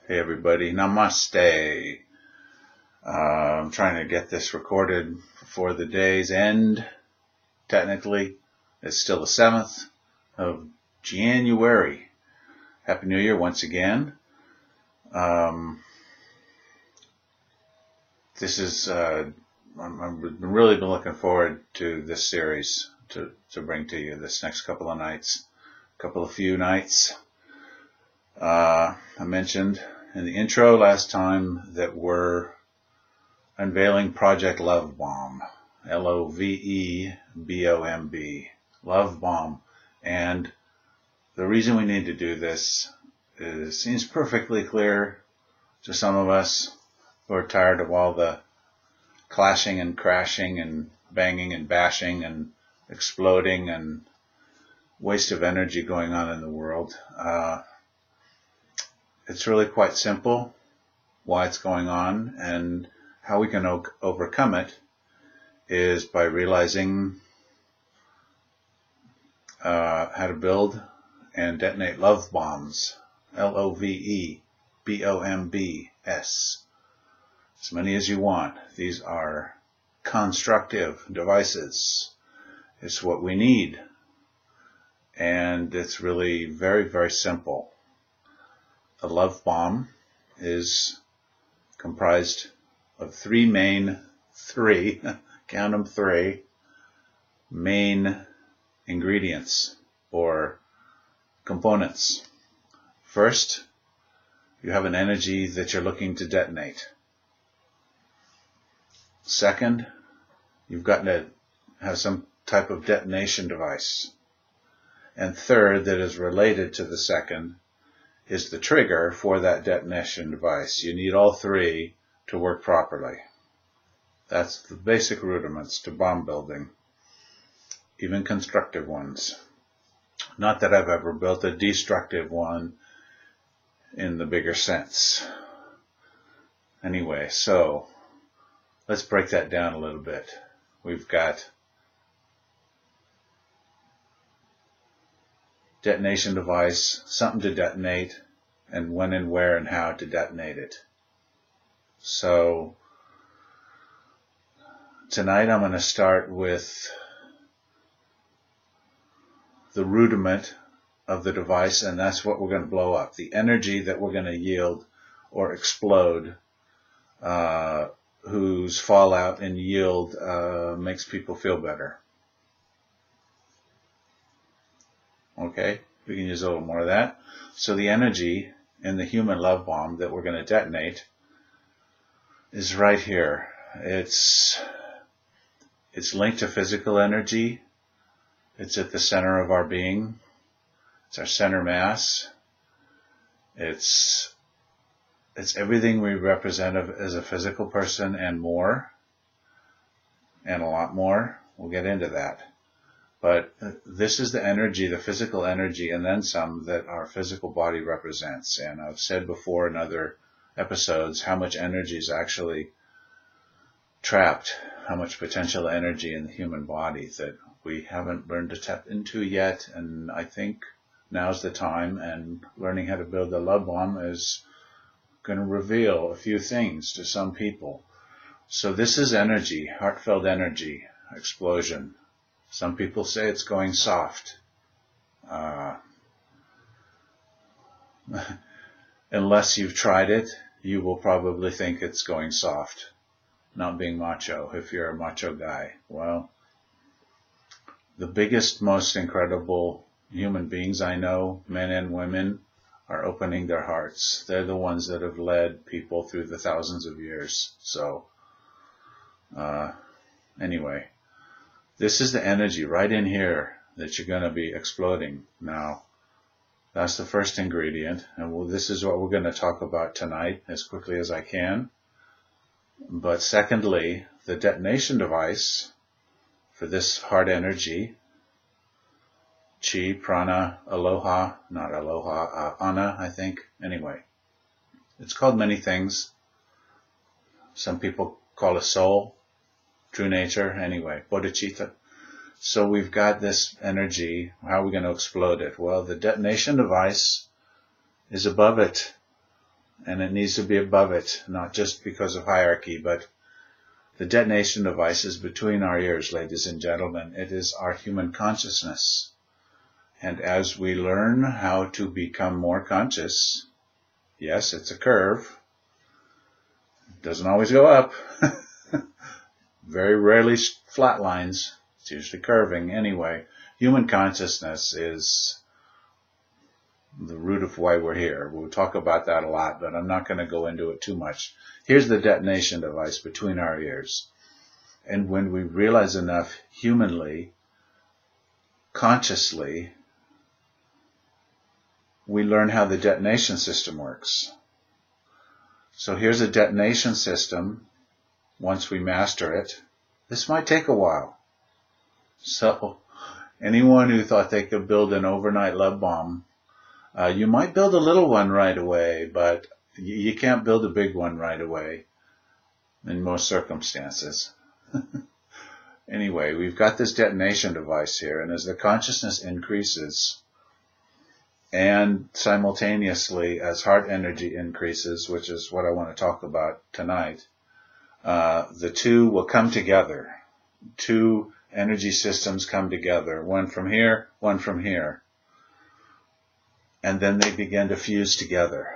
Hey everybody, namaste. I'm trying to get this recorded before the day's end. Technically, it's still the 7th of January. Happy New Year once again. I've really been looking forward to this series to bring to you this next couple of few nights. I mentioned in the intro last time that we're unveiling Project Love Bomb, Lovebomb, Love Bomb. And the reason we need to do this seems perfectly clear to some of us who are tired of all the clashing and crashing and banging and bashing and exploding and waste of energy going on in the world. It's really quite simple why it's going on, and how we can overcome it is by realizing how to build and detonate love bombs, Lovebombs, as many as you want. These are constructive devices. It's what we need, and it's really very, very simple. A love bomb is comprised of three main ingredients or components. First, you have an energy that you're looking to detonate. Second, you've got to have some type of detonation device. And third, that is related to the second, is the trigger for that detonation device. You need all three to work properly. That's the basic rudiments to bomb building, even constructive ones. Not that I've ever built a destructive one in the bigger sense. Anyway, so let's break that down a little bit. We've got detonation device, something to detonate, and when and where and how to detonate it. So tonight I'm going to start with the rudiment of the device, and that's what we're going to blow up. The energy that we're going to yield or explode, whose fallout and yield makes people feel better. Okay, we can use a little more of that. So the energy in the human love bomb that we're going to detonate is right here. It's linked to physical energy. It's at the center of our being. It's our center mass. It's everything we represent as a physical person and more, and a lot more. We'll get into that. But this is the energy, the physical energy, and then some that our physical body represents. And I've said before in other episodes how much energy is actually trapped, how much potential energy in the human body that we haven't learned to tap into yet. And I think now's the time, and learning how to build a love bomb is going to reveal a few things to some people. So this is energy, heartfelt energy, explosion. Some people say it's going soft. Unless you've tried it, you will probably think it's going soft. Not being macho, if you're a macho guy. Well, the biggest, most incredible human beings I know, men and women, are opening their hearts. They're the ones that have led people through the thousands of years. So, anyway. This is the energy right in here that you're going to be exploding. Now, that's the first ingredient, and this is what we're going to talk about tonight as quickly as I can. But secondly, the detonation device for this heart energy, chi, prana, aloha, not aloha, ana, I think. Anyway, it's called many things. Some people call it soul, true nature, anyway, bodhicitta. So we've got this energy. How are we going to explode it? Well, the detonation device is above it. and it needs to be above it, not just because of hierarchy, but the detonation device is between our ears, ladies and gentlemen. It is our human consciousness. And as we learn how to become more conscious, yes, it's a curve. It doesn't always go up. Very rarely flat lines. It's usually curving. Anyway, human consciousness is the root of why we're here. We'll talk about that a lot, but I'm not going to go into it too much. Here's the detonation device between our ears. And when we realize enough humanly, consciously, we learn how the detonation system works. So here's a detonation system. Once we master it, this might take a while. So anyone who thought they could build an overnight love bomb, you might build a little one right away, but you can't build a big one right away in most circumstances. Anyway, we've got this detonation device here, and as the consciousness increases, and simultaneously as heart energy increases, which is what I want to talk about tonight, the two will come together. Two energy systems come together, one from here, one from here. And then they begin to fuse together.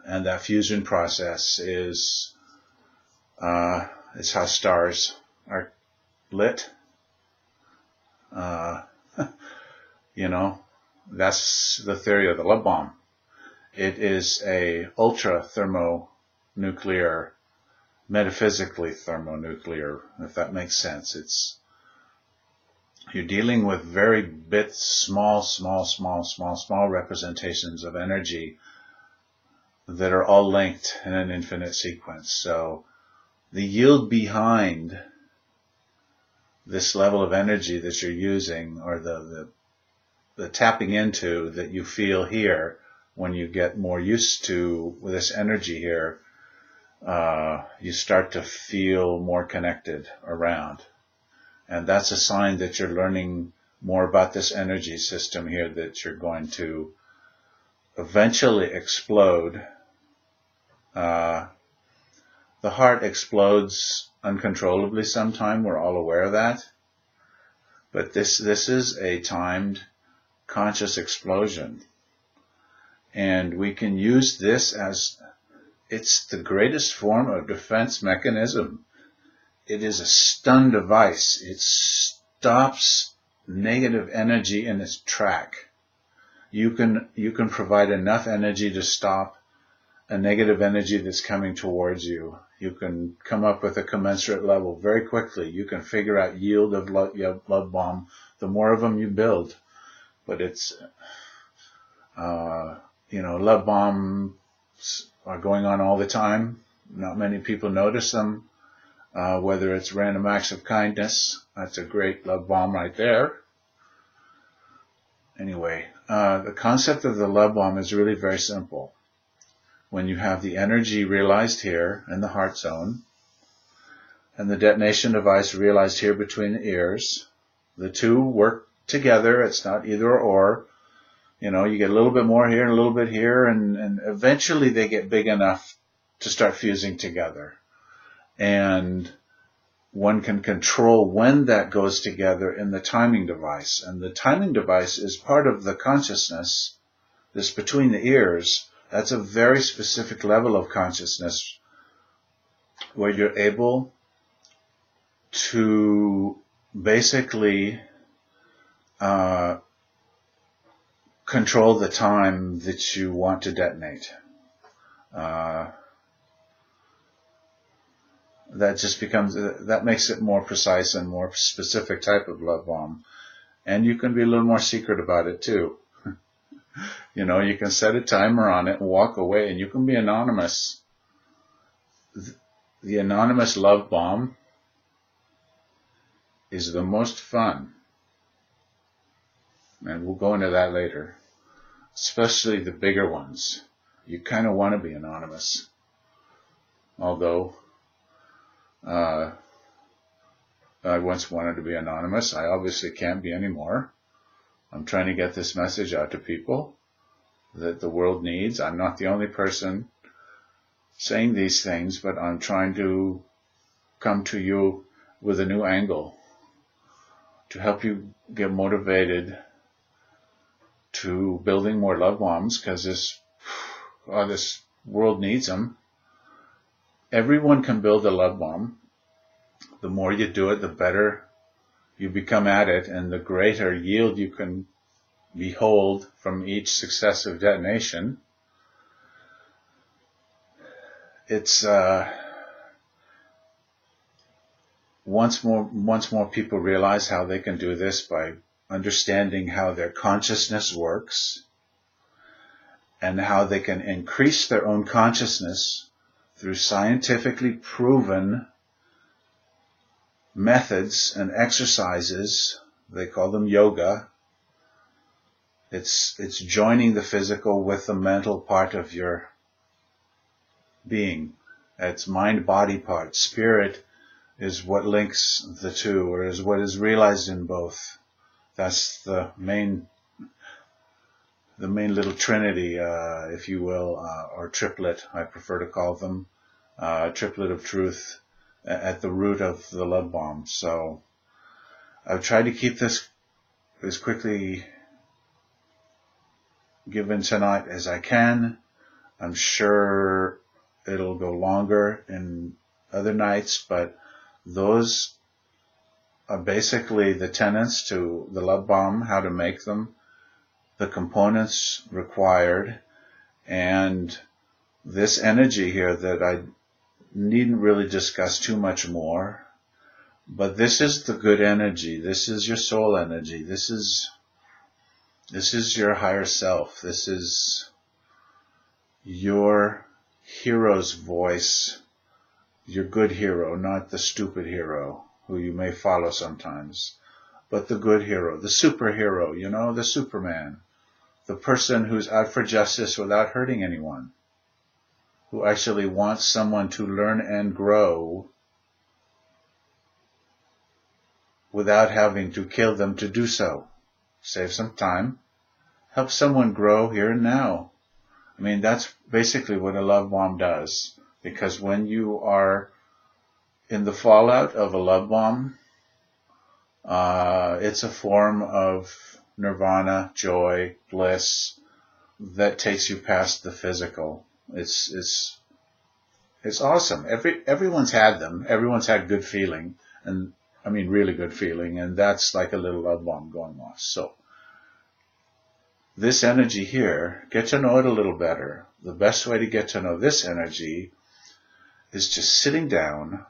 And that fusion process is how stars are lit. That's the theory of the love bomb. It is a ultra thermonuclear, metaphysically thermonuclear, if that makes sense. You're dealing with very small representations of energy that are all linked in an infinite sequence. So the yield behind this level of energy that you're using, or the tapping into that you feel here when you get more used to this energy here, you start to feel more connected around. And that's a sign that you're learning more about this energy system here, that you're going to eventually explode. The heart explodes uncontrollably sometime. We're all aware of that. But this is a timed conscious explosion. And we can use this as, it's the greatest form of defense mechanism. It is a stun device. It stops negative energy in its track. You can provide enough energy to stop a negative energy that's coming towards you. You can come up with a commensurate level very quickly. You can figure out yield of love bomb. The more of them you build. But it's, love bombs are going on all the time. Not many people notice them. Whether it's random acts of kindness, that's a great love bomb right there. Anyway, the concept of the love bomb is really very simple. When you have the energy realized here in the heart zone, and the detonation device realized here between the ears, the two work together. It's not either or. You get a little bit more here and a little bit here, and eventually they get big enough to start fusing together. And one can control when that goes together in the timing device. And the timing device is part of the consciousness that's between the ears. That's a very specific level of consciousness where you're able to basically control the time that you want to detonate. That makes it more precise and more specific type of love bomb. And you can be a little more secret about it too. You can set a timer on it and walk away, and you can be anonymous. The anonymous love bomb is the most fun. And we'll go into that later. Especially the bigger ones. You kind of want to be anonymous. Although I once wanted to be anonymous. I obviously can't be anymore. I'm trying to get this message out to people that the world needs. I'm not the only person saying these things, but I'm trying to come to you with a new angle to help you get motivated to building more love bombs, because this world needs them. Everyone can build a love bomb. The more you do it, the better you become at it, and the greater yield you can behold from each successive detonation. It's once more people realize how they can do this by understanding how their consciousness works and how they can increase their own consciousness through scientifically proven methods and exercises. They call them yoga. It's joining the physical with the mental part of your being. It's mind-body part. Spirit is what links the two, or is what is realized in both. That's the main little trinity, if you will, or triplet, I prefer to call them, triplet of truth at the root of the love bomb. So I've tried to keep this as quickly given tonight as I can. I'm sure it'll go longer in other nights, but those are basically the tenets to the love bomb, how to make them, the components required, and this energy here that I needn't really discuss too much more, but this is the good energy. This is your soul energy. This is your higher self. This is your hero's voice, your good hero, not the stupid hero who you may follow sometimes, but the good hero, the superhero, the Superman, the person who's out for justice without hurting anyone, who actually wants someone to learn and grow without having to kill them to do so. Save some time. Help someone grow here and now. I mean, that's basically what a love bomb does. Because when you are in the fallout of a love bomb, it's a form of nirvana, joy, bliss that takes you past the physical. It's awesome. Everyone's had them. Everyone's had good feeling, and I mean really good feeling, and that's like a little love bomb going off. So this energy here, get to know it a little better. The best way to get to know this energy is just sitting down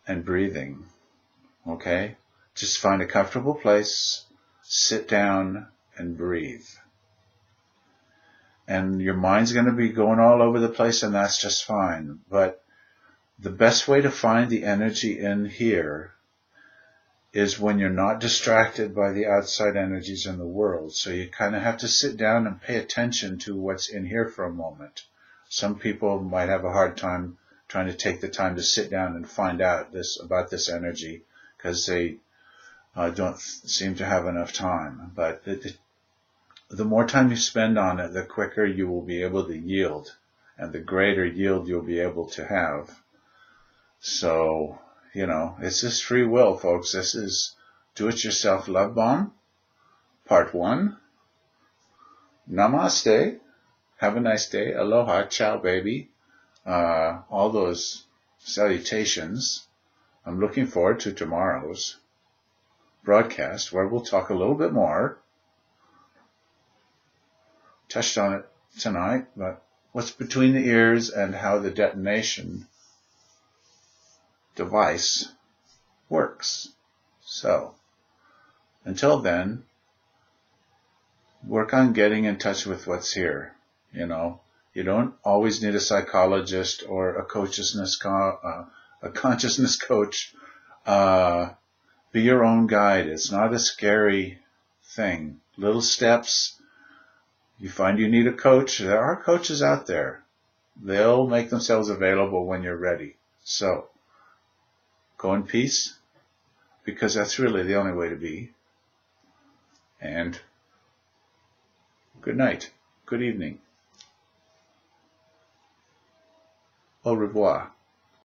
and breathing. Okay? Just find a comfortable place, sit down and breathe. And your mind's going to be going all over the place, and that's just fine. But the best way to find the energy in here is when you're not distracted by the outside energies in the world. So you kind of have to sit down and pay attention to what's in here for a moment. Some people might have a hard time trying to take the time to sit down and find out about this energy, because they don't seem to have enough time. But the more time you spend on it, the quicker you will be able to yield, and the greater yield you'll be able to have. So, it's just free will, folks. This is Do-It-Yourself Love Bomb, Part 1. Namaste. Have a nice day. Aloha. Ciao, baby. All those salutations. I'm looking forward to tomorrow's broadcast, where we'll talk a little bit more. Touched on it tonight, but what's between the ears and how the detonation device works. So, until then, work on getting in touch with what's here. You don't always need a psychologist or a consciousness coach. Be your own guide. It's not a scary thing. Little steps. You find you need a coach. There are coaches out there. They'll make themselves available when you're ready. So, go in peace, because that's really the only way to be. And good night. Good evening. Au revoir.